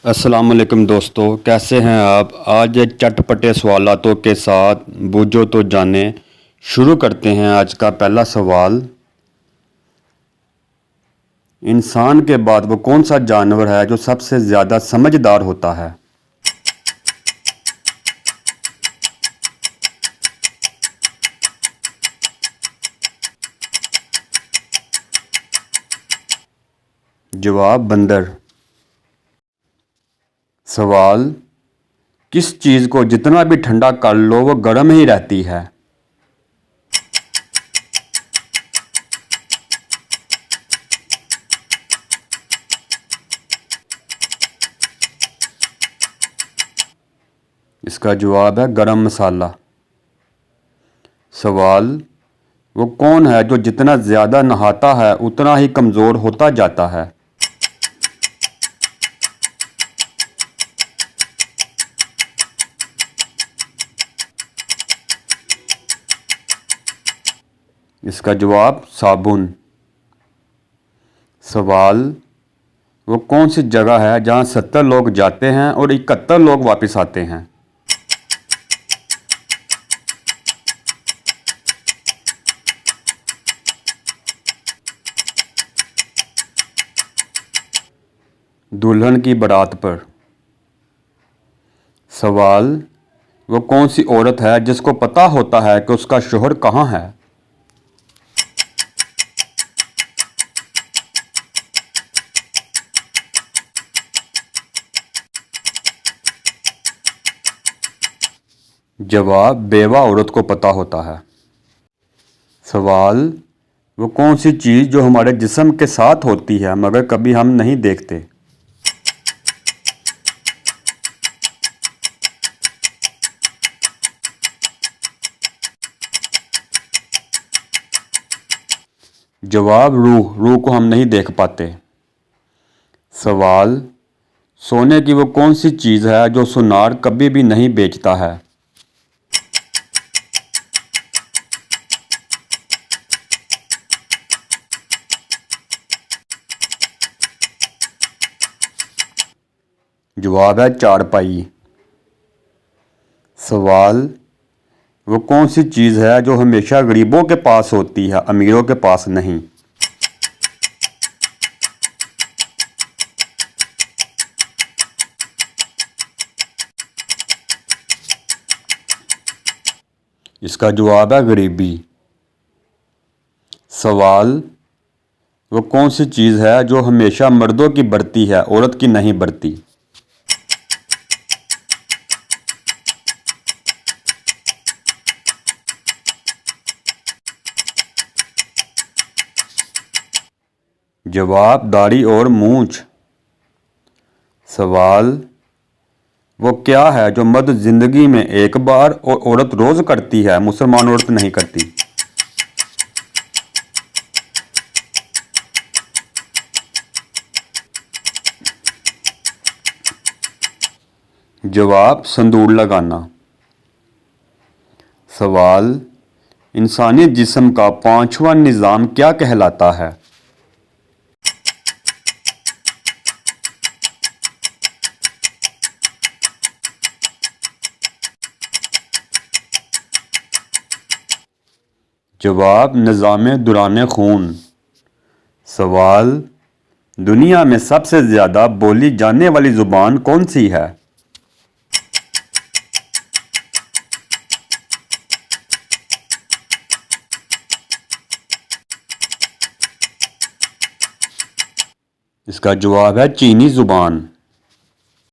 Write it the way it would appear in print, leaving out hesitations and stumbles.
अस्सलामुअलैकुम दोस्तों, कैसे हैं आप। आज एक चटपटे सवालातों के साथ बूझो तो जाने शुरू करते हैं। आज का पहला सवाल, इंसान के बाद वो कौन सा जानवर है जो सबसे ज़्यादा समझदार होता है। जवाब बंदर। सवाल, किस चीज़ को जितना भी ठंडा कर लो वो गर्म ही रहती है। इसका जवाब है गरम मसाला। सवाल, वो कौन है जो जितना ज़्यादा नहाता है उतना ही कमज़ोर होता जाता है। इसका जवाब साबुन। सवाल, वो कौन सी जगह है जहाँ 70 लोग जाते हैं और 71 लोग वापस आते हैं। दुल्हन की बारात पर। सवाल, वो कौन सी औरत है जिसको पता होता है कि उसका शौहर कहाँ है। जवाब, बेवा औरत को पता होता है। सवाल, वो कौन सी चीज़ जो हमारे जिस्म के साथ होती है मगर कभी हम नहीं देखते। जवाब, रूह। रूह को हम नहीं देख पाते। सवाल, सोने की वो कौन सी चीज़ है जो सुनार कभी भी नहीं बेचता है। जवाब है चारपाई। सवाल, वो कौन सी चीज़ है जो हमेशा गरीबों के पास होती है, अमीरों के पास नहीं। इसका जवाब है गरीबी। सवाल, वो कौन सी चीज़ है जो हमेशा मर्दों की बढ़ती है, औरत की नहीं बढ़ती। जवाब, दाढ़ी और मूंछ। सवाल, वो क्या है जो मर्द जिंदगी में एक बार और औरत रोज करती है, मुसलमान औरत नहीं करती। जवाब, संदूर लगाना। सवाल, इंसानी जिस्म का पांचवा निज़ाम क्या कहलाता है। जवाब, निज़ाम दुराने खून। सवाल, दुनिया में सबसे ज़्यादा बोली जाने वाली ज़ुबान कौन सी है। इसका जवाब है चीनी ज़ुबान।